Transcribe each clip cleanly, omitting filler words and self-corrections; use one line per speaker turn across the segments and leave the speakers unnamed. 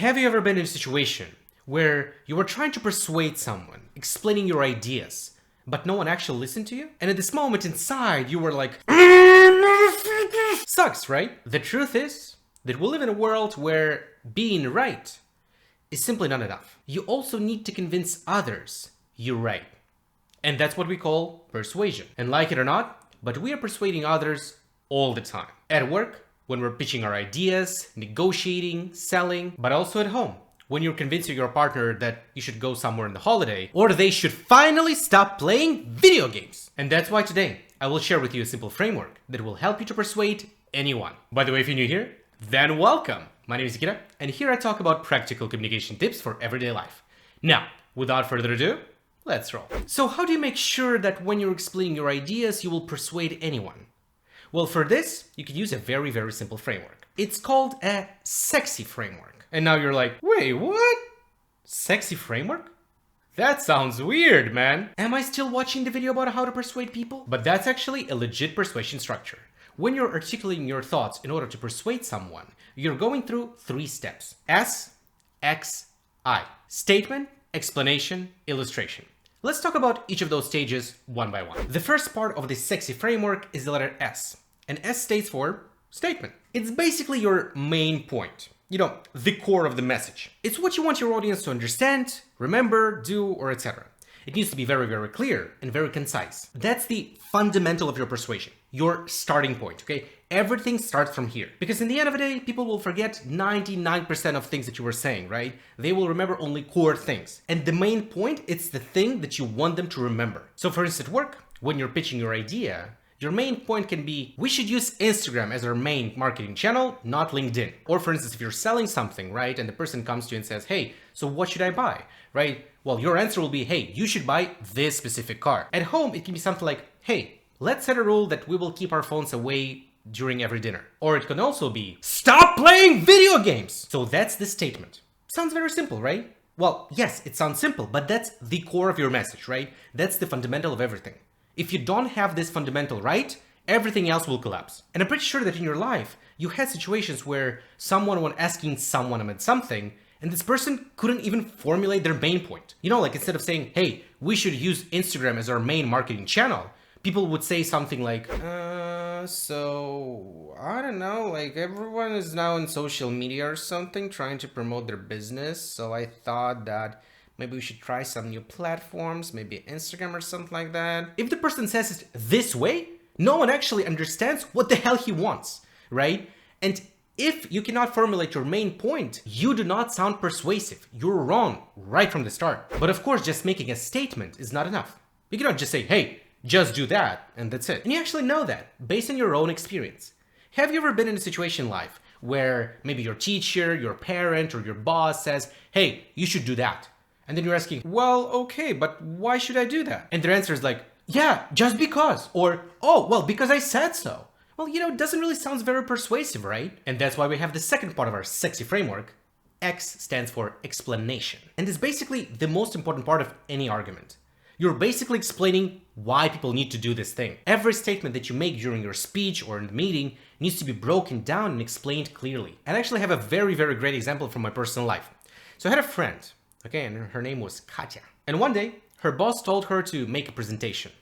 Have you ever been in a situation where you were trying to persuade someone, explaining your ideas, but no one actually listened to you? And at this moment inside, you were like, sucks, right? The truth is that we live in a world where being right is simply not enough. You also need to convince others you're right. And that's what we call persuasion. And like it or not, but we are persuading others all the time. At work, when we're pitching our ideas, negotiating, selling, but also at home, when you're convincing your partner that you should go somewhere on the holiday, or they should finally stop playing video games. And that's why today, I will share with you a simple framework that will help you to persuade anyone. By the way, if you're new here, then welcome. My name is Nikita, and here I talk about practical communication tips for everyday life. Now, without further ado, let's roll. So how do you make sure that when you're explaining your ideas, you will persuade anyone? Well, for this, you can use a very, very simple framework. It's called a sexy framework. And now you're like, wait, what? Sexy framework? That sounds weird, man. Am I still watching the video about how to persuade people? But that's actually a legit persuasion structure. When you're articulating your thoughts in order to persuade someone, you're going through 3 steps. S, X, I. Statement, explanation, illustration. Let's talk about each of those stages one by one. The first part of this sexy framework is the letter S. And S stands for statement. It's basically your main point. You know, the core of the message. It's what you want your audience to understand, remember, do, or etc. It needs to be very, very clear and very concise. That's the fundamental of your persuasion, your starting point, okay? Everything starts from here. Because in the end of the day, people will forget 99% of things that you were saying, right? They will remember only core things. And the main point, it's the thing that you want them to remember. So for instance, at work, when you're pitching your idea, your main point can be, we should use Instagram as our main marketing channel, not LinkedIn. Or for instance, if you're selling something, right? And the person comes to you and says, hey, so what should I buy, right? Well, your answer will be, hey, you should buy this specific car. At home, it can be something like, hey, let's set a rule that we will keep our phones away during every dinner. Or it can also be, stop playing video games. So that's the statement. Sounds very simple, right? Well, yes, it sounds simple, but that's the core of your message, right? That's the fundamental of everything. If you don't have this fundamental right, everything else will collapse. And I'm pretty sure that in your life, you had situations where someone was asking someone about something, and this person couldn't even formulate their main point. You know, like instead of saying, hey, we should use Instagram as our main marketing channel, people would say something like, so, I don't know, like everyone is now on social media or something trying to promote their business. So I thought that maybe we should try some new platforms, maybe Instagram or something like that. If the person says it this way, no one actually understands what the hell he wants, right? And if you cannot formulate your main point, you do not sound persuasive. You're wrong right from the start. But of course, just making a statement is not enough. You cannot just say, hey, just do that, and that's it. And you actually know that based on your own experience. Have you ever been in a situation in life where maybe your teacher, your parent, or your boss says, hey, you should do that? And then you're asking, well, okay, but why should I do that? And their answer is like, yeah, just because. Or, oh, well, because I said so. Well, you know, it doesn't really sound very persuasive, right? And that's why we have the second part of our sexy framework. X stands for explanation. And it's basically the most important part of any argument. You're basically explaining why people need to do this thing. Every statement that you make during your speech or in the meeting needs to be broken down and explained clearly. And I actually have a very, very great example from my personal life. So I had a friend. Okay, and her name was Katya. And one day, her boss told her to make a presentation.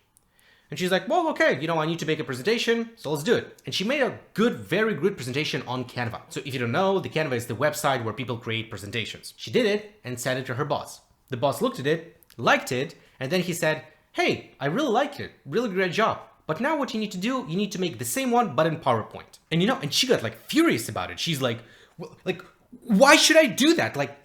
And she's like, well, okay, you know, I need to make a presentation, so let's do it. And she made a good, very good presentation on Canva. So if you don't know, the Canva is the website where people create presentations. She did it and sent it to her boss. The boss looked at it, liked it, and then he said, hey, I really like it, really great job. But now what you need to do, you need to make the same one, but in PowerPoint. And you know, and she got like furious about it. She's like, well, why should I do that? Like,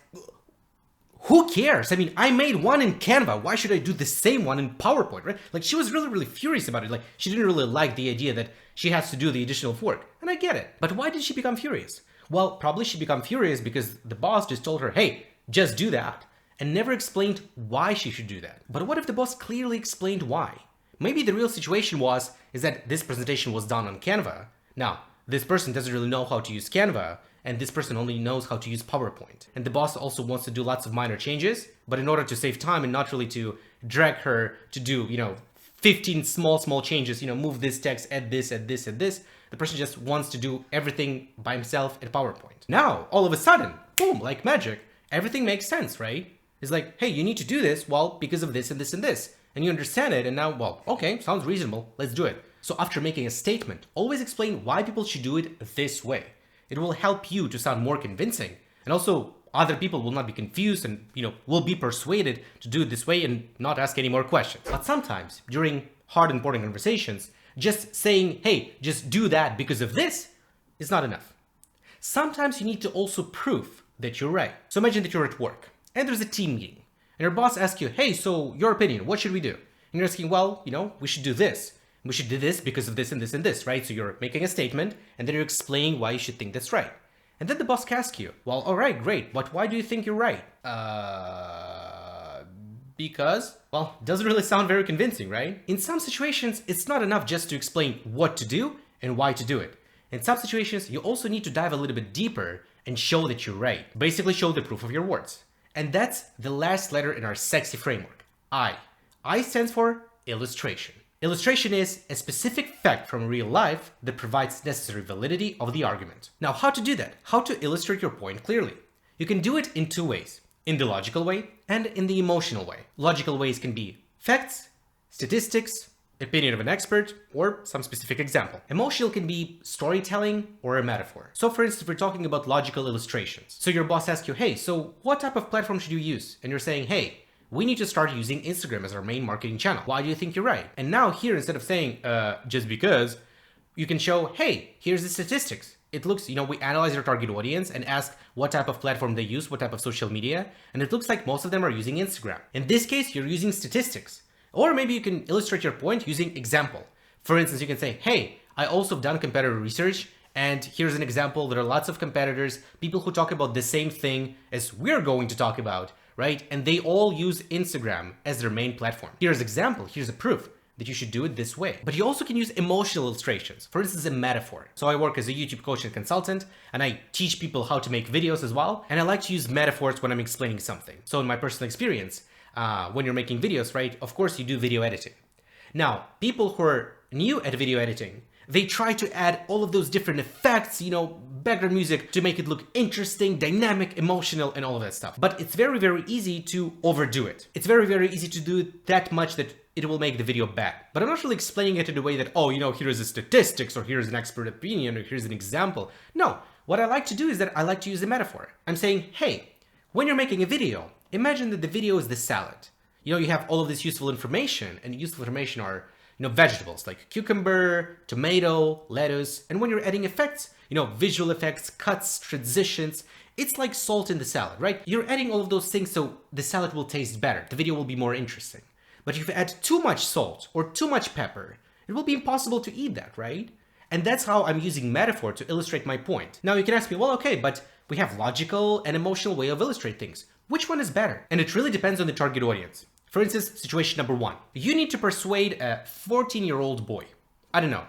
who cares? I mean, I made one in Canva. Why should I do the same one in PowerPoint, right? Like, she was really, really furious about it. Like, she didn't really like the idea that she has to do the additional work. And I get it. But why did she become furious? Well, probably she became furious because the boss just told her, hey, just do that, and never explained why she should do that. But what if the boss clearly explained why? Maybe the real situation is that this presentation was done on Canva. Now, this person doesn't really know how to use Canva, and this person only knows how to use PowerPoint. And the boss also wants to do lots of minor changes, but in order to save time and not really to drag her to do, 15 small changes, move this text, add this, the The person just wants to do everything by himself in PowerPoint. Now, all of a sudden, boom, like magic, everything makes sense, right? It's like, hey, you need to do this, well, because of this and this and this. And you understand it, and now, well, okay, sounds reasonable, let's do it. So after making a statement, always explain why people should do it this way. It will help you to sound more convincing, and also other people will not be confused and, will be persuaded to do it this way and not ask any more questions. But sometimes, during hard important conversations, just saying, hey, just do that because of this is not enough. Sometimes you need to also prove that you're right. So imagine that you're at work and there's a team meeting and your boss asks you, hey, so your opinion, what should we do? And you're asking, well, we should do this. We should do this because of this and this and this, right? So you're making a statement and then you're explaining why you should think that's right. And then the boss asks you, well, all right, great, but why do you think you're right? Because, well, doesn't really sound very convincing, right? In some situations, it's not enough just to explain what to do and why to do it. In some situations, you also need to dive a little bit deeper and show that you're right. Basically show the proof of your words. And that's the last letter in our sexy framework, I. I stands for illustration. Illustration is a specific fact from real life that provides necessary validity of the argument. Now, how to do that? How to illustrate your point clearly? You can do it in two ways. In the logical way and in the emotional way. Logical ways can be facts, statistics, opinion of an expert, or some specific example. Emotional can be storytelling or a metaphor. So for instance, we're talking about logical illustrations. So your boss asks you, hey, so what type of platform should you use? And you're saying, hey, we need to start using Instagram as our main marketing channel. Why do you think you're right? And now here, instead of saying, just because, you can show, hey, here's the statistics. It looks, we analyze your target audience and ask what type of platform they use, what type of social media, and it looks like most of them are using Instagram. In this case, you're using statistics. Or maybe you can illustrate your point using example. For instance, you can say, hey, I also have done competitor research, and here's an example. There are lots of competitors, people who talk about the same thing as we're going to talk about, right? And they all use Instagram as their main platform. Here's an example, here's a proof that you should do it this way. But you also can use emotional illustrations. For instance, a metaphor. So I work as a YouTube coach and consultant, and I teach people how to make videos as well. And I like to use metaphors when I'm explaining something. So in my personal experience, when you're making videos, right, of course you do video editing. Now, people who are new at video editing, they try to add all of those different effects, background music to make it look interesting, dynamic, emotional, and all of that stuff. But it's very, very easy to overdo it. It's very, very easy to do it that much that it will make the video bad. But I'm not really explaining it in a way that, oh, here's the statistics, or here's an expert opinion, or here's an example. No, what I like to do is that I like to use a metaphor. I'm saying, hey, when you're making a video, imagine that the video is the salad. You have all of this useful information, and useful information are, vegetables like cucumber, tomato, lettuce, and when you're adding effects, visual effects, cuts, transitions, it's like salt in the salad, right? You're adding all of those things so the salad will taste better, the video will be more interesting. But if you add too much salt or too much pepper, it will be impossible to eat that, right? And that's how I'm using metaphor to illustrate my point. Now you can ask me, well, okay, but we have logical and emotional way of illustrating things. Which one is better? And it really depends on the target audience. For instance, situation number one, you need to persuade a 14-year-old boy. I don't know.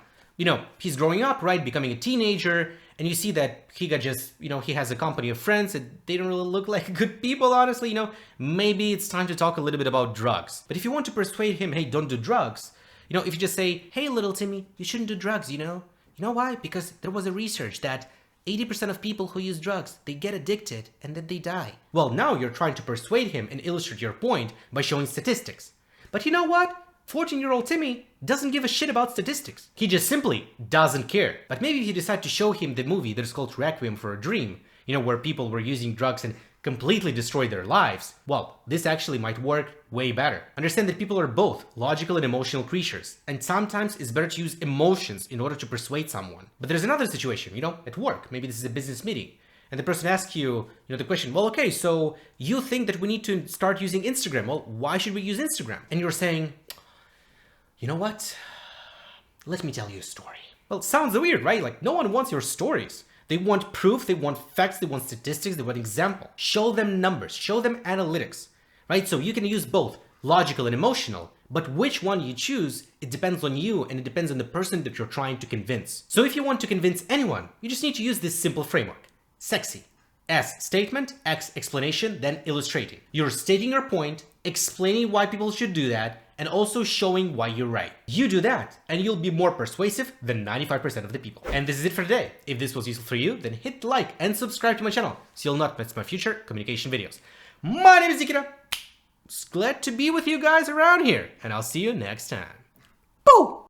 He's growing up, right? Becoming a teenager, and you see that he got just, he has a company of friends and they don't really look like good people, honestly, maybe it's time to talk a little bit about drugs. But if you want to persuade him, hey, don't do drugs, if you just say, hey, little Timmy, you shouldn't do drugs, you know why? Because there was a research that 80% of people who use drugs, they get addicted and then they die. Well, now you're trying to persuade him and illustrate your point by showing statistics. But you know what? 14-year-old Timmy doesn't give a shit about statistics. He just simply doesn't care. But maybe if you decide to show him the movie that is called Requiem for a Dream, where people were using drugs and completely destroyed their lives, well, this actually might work way better. Understand that people are both logical and emotional creatures, and sometimes it's better to use emotions in order to persuade someone. But there's another situation, at work. Maybe this is a business meeting, and the person asks you, the question, well, okay, so you think that we need to start using Instagram. Well, why should we use Instagram? And you're saying, you know what? Let me tell you a story. Well, it sounds weird, right? Like, no one wants your stories. They want proof, they want facts, they want statistics, they want example. Show them numbers, show them analytics, right? So you can use both logical and emotional, but which one you choose, it depends on you and it depends on the person that you're trying to convince. So if you want to convince anyone, you just need to use this simple framework. Sexy. S, statement, X, explanation, then illustrating. You're stating your point, explaining why people should do that, and also showing why you're right. You do that, and you'll be more persuasive than 95% of the people. And this is it for today. If this was useful for you, then hit like and subscribe to my channel so you'll not miss my future communication videos. My name is Nikita. It's glad to be with you guys around here, and I'll see you next time. Boo!